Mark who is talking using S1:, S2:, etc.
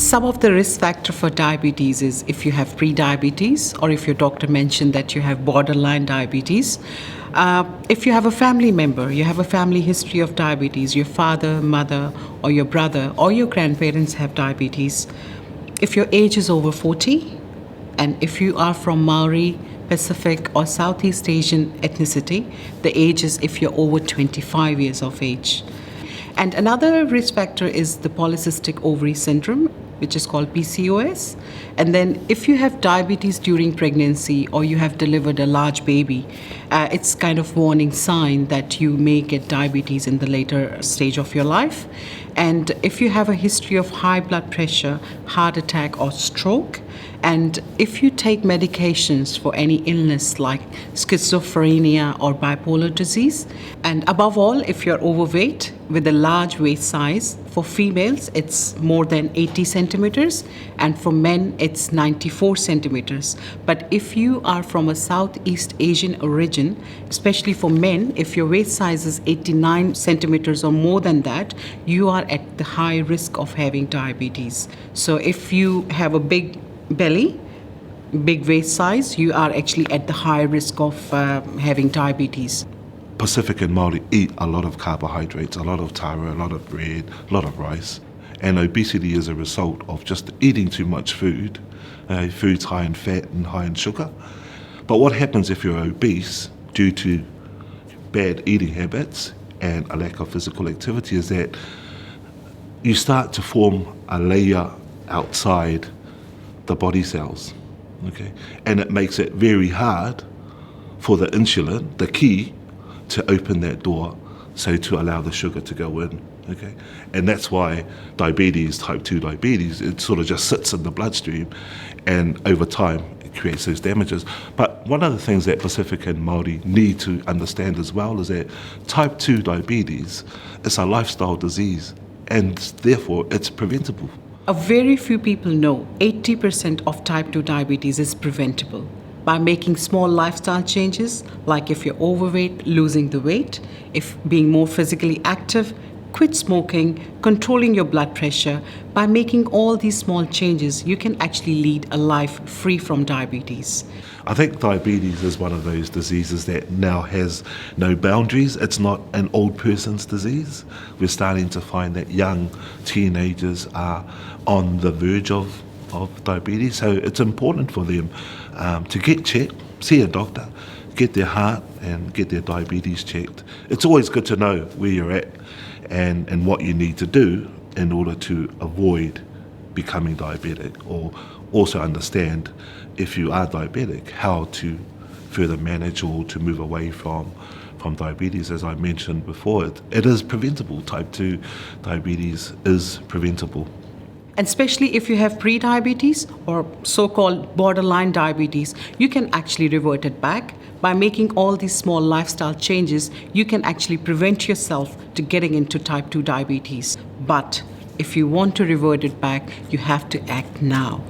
S1: Some of the risk factor for diabetes is if you have pre-diabetes or if your doctor mentioned that you have borderline diabetes. If you have a family member, you have a family history of diabetes, your father, mother, or your brother, or your grandparents have diabetes. If your age is over 40, and if you are from Maori, Pacific, or Southeast Asian ethnicity, the age is if you're over 25 years of age. And another risk factor is the polycystic ovary syndrome, which is called PCOS. And then if you have diabetes during pregnancy or you have delivered a large baby, it's kind of warning sign that you may get diabetes in the later stage of your life. And if you have a history of high blood pressure, heart attack, or stroke, and if you take medications for any illness like schizophrenia or bipolar disease, and above all, if you're overweight with a large waist size, for females it's more than 80 centimeters, and for men it's 94 centimeters. But if you are from a Southeast Asian origin, especially for men, if your waist size is 89 centimeters or more than that, you are at the high risk of having diabetes. So if you have a big belly, big waist size, you are actually at the high risk of having diabetes.
S2: Pacific and Māori eat a lot of carbohydrates, a lot of taro, a lot of bread, a lot of rice. And obesity is a result of just eating too much food, foods high in fat and high in sugar. But what happens if you're obese due to bad eating habits and a lack of physical activity is that you start to form a layer outside the body cells, okay? And it makes it very hard for the insulin, the key, to open that door, so to allow the sugar to go in, okay? And that's why diabetes, type 2 diabetes, it sort of just sits in the bloodstream, and over time it creates those damages. But one of the things that Pacific and Māori need to understand as well is that type 2 diabetes is a lifestyle disease, and therefore it's preventable.
S1: A very few people know 80% of type 2 diabetes is preventable by making small lifestyle changes, like if you're overweight, losing the weight, if being more physically active, quit smoking, controlling your blood pressure. By making all these small changes, you can actually lead a life free from diabetes.
S2: I think diabetes is one of those diseases that now has no boundaries. It's not an old person's disease. We're starting to find that young teenagers are on the verge of diabetes, so it's important for them to get checked, see a doctor, get their heart and get their diabetes checked. It's always good to know where you're at and what you need to do in order to avoid becoming diabetic, or also understand if you are diabetic, how to further manage or to move away from diabetes. As I mentioned before, it is preventable. Type 2 diabetes is preventable.
S1: And especially if you have pre-diabetes or so-called borderline diabetes, you can actually revert it back. By making all these small lifestyle changes, you can actually prevent yourself to getting into type 2 diabetes. But if you want to revert it back, you have to act now.